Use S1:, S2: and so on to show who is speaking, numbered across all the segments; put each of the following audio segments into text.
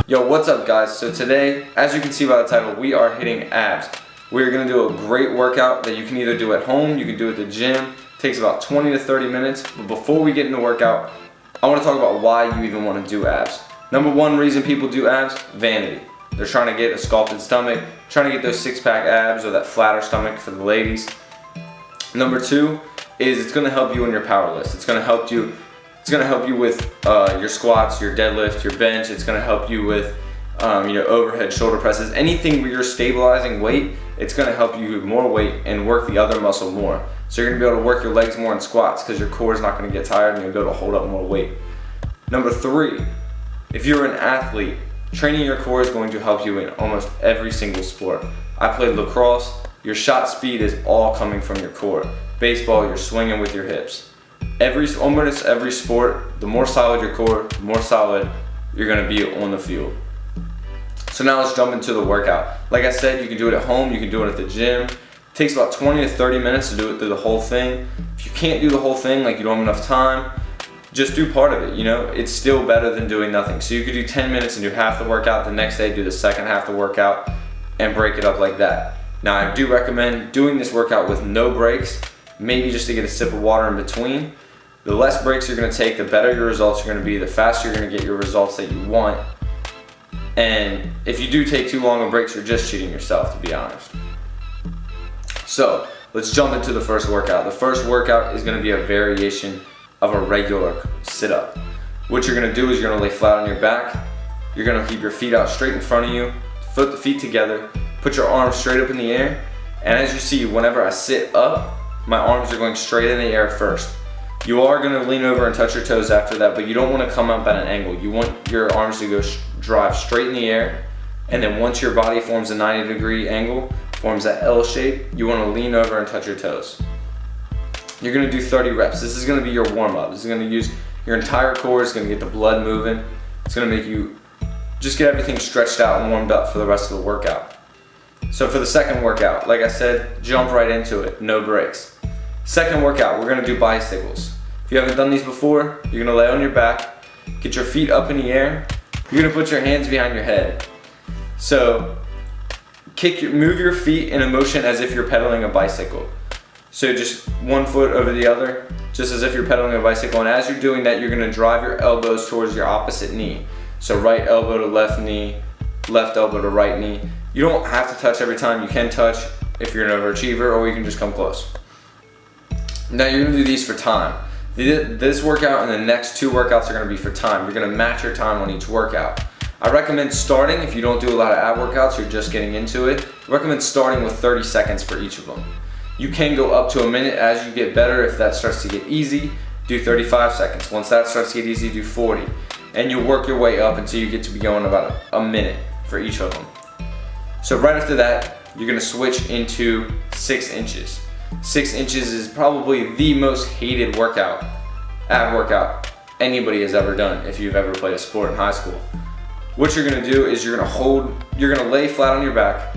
S1: Yo, what's up guys? So today, as you can see by the title, we are hitting abs. We're gonna do a great workout that you can either do at home, you can do at the gym. It takes about 20 to 30 minutes. But before we get into the workout, I wanna talk about why you even wanna do abs. Number one reason people do abs, vanity. They're trying to get a sculpted stomach, trying to get those six-pack abs or that flatter stomach for the ladies. Number two is it's gonna help you in your power lifts. It's gonna help you with your squats, your deadlift, your bench. It's gonna help you with overhead shoulder presses. Anything where you're stabilizing weight, it's gonna help you with more weight and work the other muscle more. So you're gonna be able to work your legs more in squats because your core is not gonna get tired and you'll be able to hold up more weight. Number three, if you're an athlete, training your core is going to help you in almost every single sport. I played lacrosse. Your shot speed is all coming from your core. Baseball, you're swinging with your hips. Almost every sport, the more solid your core, the more solid you're gonna be on the field. So now let's jump into the workout. Like I said, you can do it at home, you can do it at the gym. It takes about 20 to 30 minutes to do it through the whole thing. If you can't do the whole thing, like you don't have enough time, just do part of it, It's still better than doing nothing. So you could do 10 minutes and do half the workout, the next day do the second half of the workout and break it up like that. Now I do recommend doing this workout with no breaks, maybe just to get a sip of water in between. The less breaks you're gonna take, the better your results are gonna be, the faster you're gonna get your results that you want. And if you do take too long of breaks, you're just cheating yourself, to be honest. So let's jump into the first workout. The first workout is gonna be a variation of a regular sit-up. What you're gonna do is you're gonna lay flat on your back. You're gonna keep your feet out straight in front of you, foot the feet together, put your arms straight up in the air. And as you see, whenever I sit up, my arms are going straight in the air first. You are gonna lean over and touch your toes after that, but you don't wanna come up at an angle. You want your arms to go drive straight in the air. And then once your body forms a 90-degree angle, forms that L shape, you wanna lean over and touch your toes. You're gonna do 30 reps. This is gonna be your warm-up. This is gonna use your entire core. It's gonna get the blood moving. It's gonna make you just get everything stretched out and warmed up for the rest of the workout. So for the second workout, like I said, jump right into it, no breaks. Second workout, we're gonna do bicycles. If you haven't done these before, you're gonna lay on your back, get your feet up in the air. You're gonna put your hands behind your head. So move your feet in a motion as if you're pedaling a bicycle. So just one foot over the other, just as if you're pedaling a bicycle. And as you're doing that, you're gonna drive your elbows towards your opposite knee. So right elbow to left knee, left elbow to right knee. You don't have to touch every time. You can touch if you're an overachiever, or you can just come close. Now you're gonna do these for time. This workout and the next two workouts are gonna be for time. You're gonna match your time on each workout. I recommend starting, if you don't do a lot of ab workouts, you're just getting into it, I recommend starting with 30 seconds for each of them. You can go up to a minute as you get better. If that starts to get easy, do 35 seconds. Once that starts to get easy, do 40. And you'll work your way up until you get to be going about a minute for each of them. So right after that, you're gonna switch into 6 inches. 6 inches is probably the most hated ab workout anybody has ever done if you've ever played a sport in high school. What you're gonna do is you're gonna lay flat on your back,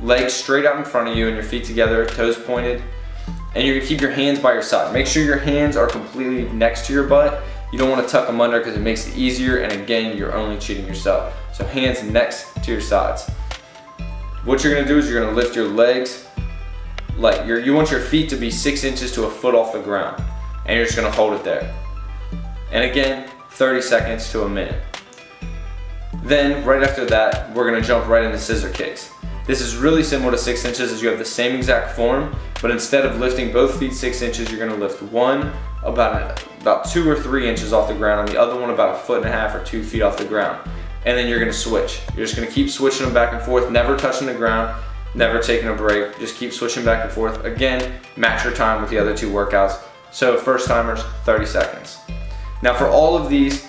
S1: legs straight out in front of you and your feet together, toes pointed, and you're gonna keep your hands by your side. Make sure your hands are completely next to your butt. You don't wanna tuck them under because it makes it easier, and again, you're only cheating yourself. So hands next to your sides. What you're gonna do is you're gonna lift your legs, you want your feet to be 6 inches to a foot off the ground, and you're just gonna hold it there. And again, 30 seconds to a minute. Then right after that, we're gonna jump right into scissor kicks. This is really similar to 6 inches, as you have the same exact form, but instead of lifting both feet 6 inches, you're gonna lift one about 2 or 3 inches off the ground, and the other one about 1.5 or 2 feet off the ground. And then you're gonna switch. You're just gonna keep switching them back and forth, never touching the ground, never taking a break, just keep switching back and forth. Again, match your time with the other two workouts. So first timers, 30 seconds. Now for all of these,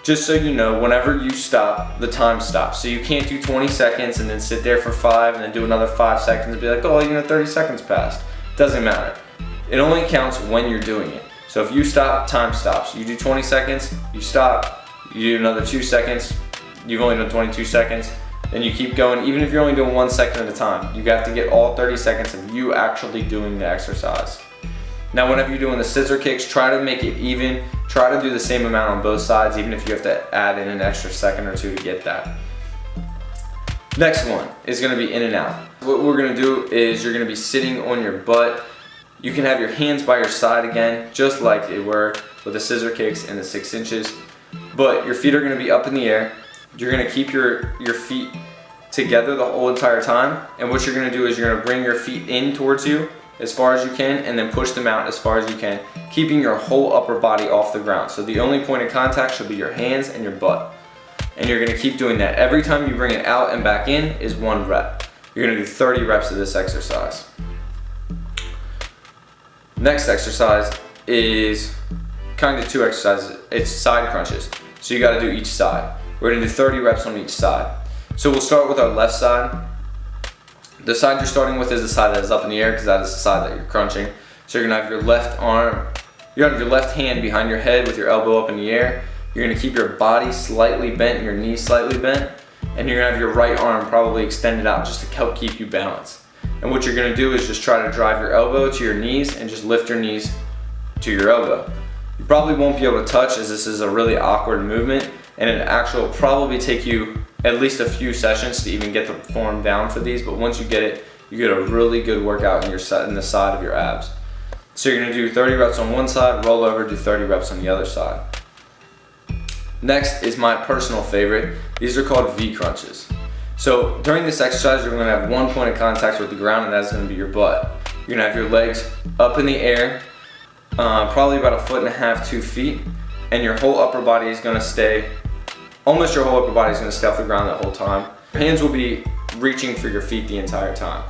S1: just so you know, whenever you stop, the time stops. So you can't do 20 seconds and then sit there for 5 and then do another 5 seconds and be like, oh, 30 seconds passed. Doesn't matter. It only counts when you're doing it. So if you stop, time stops. You do 20 seconds, you stop, you do another 2 seconds, you've only done 22 seconds, then you keep going. Even if you're only doing 1 second at a time, you got to get all 30 seconds of you actually doing the exercise. Now whenever you're doing the scissor kicks, try to make it even. Try to do the same amount on both sides, even if you have to add in an extra second or two to get that. Next one is gonna be in and out. What we're gonna do is you're gonna be sitting on your butt. You can have your hands by your side again, just like they were with the scissor kicks and the 6 inches. But your feet are gonna be up in the air. You're gonna keep your feet together the whole entire time. And what you're gonna do is you're gonna bring your feet in towards you as far as you can and then push them out as far as you can, keeping your whole upper body off the ground. So the only point of contact should be your hands and your butt. And you're gonna keep doing that. Every time you bring it out and back in is 1 rep. You're gonna do 30 reps of this exercise. Next exercise is kind of 2 exercises. It's side crunches. So you gotta do each side. We're gonna do 30 reps on each side. So we'll start with our left side. The side you're starting with is the side that is up in the air because that is the side that you're crunching. So you're gonna have your left arm, you're gonna have your left hand behind your head with your elbow up in the air. You're gonna keep your body slightly bent, your knees slightly bent, and you're gonna have your right arm probably extended out just to help keep you balanced. And what you're gonna do is just try to drive your elbow to your knees and just lift your knees to your elbow. You probably won't be able to touch as this is a really awkward movement, and it actually will probably take you at least a few sessions to even get the form down for these, but once you get it, you get a really good workout in the side of your abs. So you're gonna do 30 reps on one side, roll over, do 30 reps on the other side. Next is my personal favorite. These are called V crunches. So during this exercise, you're gonna have 1 point of contact with the ground, and that's gonna be your butt. You're gonna have your legs up in the air, probably about 1.5 to 2 feet, and your whole upper body is gonna stay, almost your whole upper body is gonna stay off the ground that whole time. Your hands will be reaching for your feet the entire time.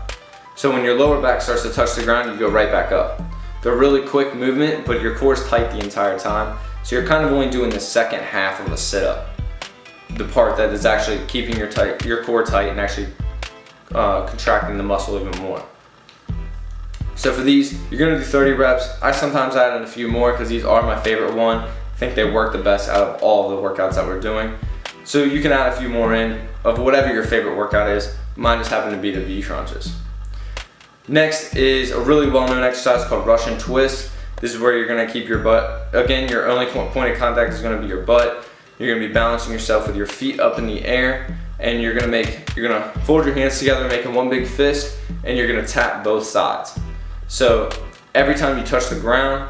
S1: So when your lower back starts to touch the ground, you go right back up. They're really quick movement, but your core is tight the entire time. So you're kind of only doing the second half of a sit-up. The part that is actually keeping your core tight and actually contracting the muscle even more. So for these, you're gonna do 30 reps. I sometimes add in a few more because these are my favorite one. I think they work the best out of all of the workouts that we're doing. So you can add a few more in of whatever your favorite workout is. Mine just happened to be the V crunches. Next is a really well-known exercise called Russian twist. This is where you're gonna keep your butt, again, your only point of contact is gonna be your butt. You're gonna be balancing yourself with your feet up in the air, and you're gonna fold your hands together, making one big fist, and you're gonna tap both sides. So every time you touch the ground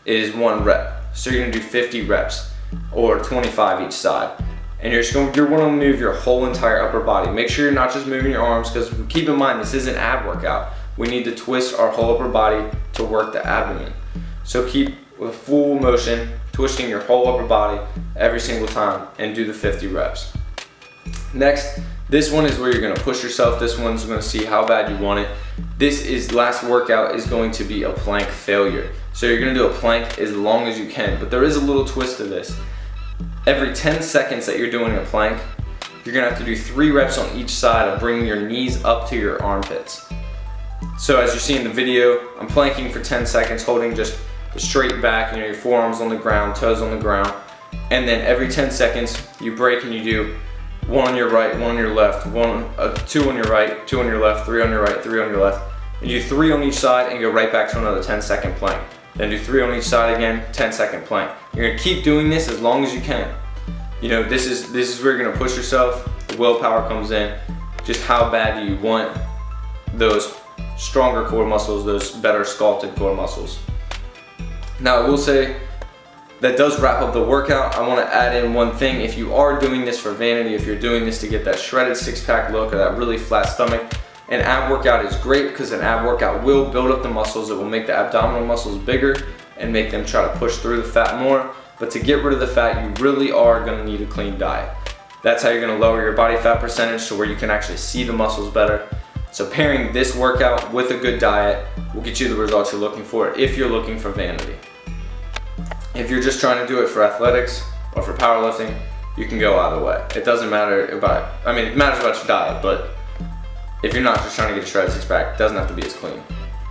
S1: is 1 rep. So you're gonna do 50 reps, or 25 each side. And you're gonna move your whole entire upper body. Make sure you're not just moving your arms, because keep in mind, this is an ab workout. We need to twist our whole upper body to work the abdomen. So keep with full motion, twisting your whole upper body every single time, and do the 50 reps. Next, this one is where you're gonna push yourself. This one's gonna see how bad you want it. Last workout is going to be a plank failure. So you're gonna do a plank as long as you can, but there is a little twist to this. Every 10 seconds that you're doing a plank, you're gonna have to do 3 reps on each side of bringing your knees up to your armpits. So as you see in the video, I'm planking for 10 seconds, holding just the straight back, your forearms on the ground, toes on the ground. And then every 10 seconds, you break and you do 1 on your right, 1 on your left, 2 on your right, 2 on your left, 3 on your right, 3 on your left. And you do 3 on each side and go right back to another 10-second plank. Then do 3 on each side again, 10-second plank. You're gonna keep doing this as long as you can. This is where you're gonna push yourself. The willpower comes in. Just how bad do you want those stronger core muscles, those better sculpted core muscles. Now I will say that does wrap up the workout. I want to add in one thing. If you are doing this for vanity, if you're doing this to get that shredded six-pack look or that really flat stomach, an ab workout is great because an ab workout will build up the muscles. It will make the abdominal muscles bigger and make them try to push through the fat more. But to get rid of the fat, you really are going to need a clean diet. That's how you're going to lower your body fat percentage to where you can actually see the muscles better. So pairing this workout with a good diet will get you the results you're looking for if you're looking for vanity. If you're just trying to do it for athletics or for powerlifting, you can go either way. It doesn't matter it matters about your diet, but if you're not just trying to get a shredded six-pack, it doesn't have to be as clean.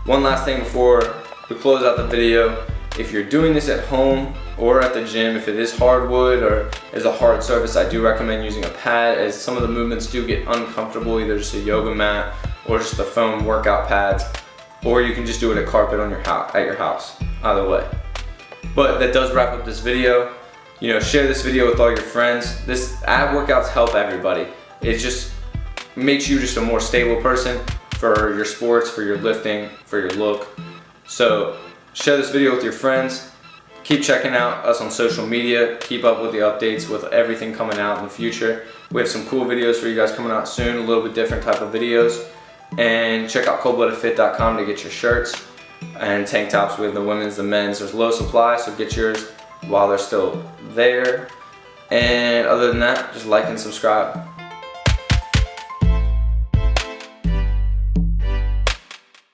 S1: One last thing before we close out the video. If you're doing this at home or at the gym, if it is hardwood or is a hard surface, I do recommend using a pad, as some of the movements do get uncomfortable, either just a yoga mat or just the foam workout pads, or you can just do it at carpet on at your house, either way. But that does wrap up this video. Share this video with all your friends. This ab workouts help everybody. It's just makes you just a more stable person for your sports, for your lifting, for your look. So share this video with your friends. Keep checking out us on social media. Keep up with the updates with everything coming out in the future. We have some cool videos for you guys coming out soon, a little bit different type of videos. And check out ColdBloodedFit.com to get your shirts and tank tops with the women's, the men's. There's low supply, so get yours while they're still there. And other than that, just like and subscribe.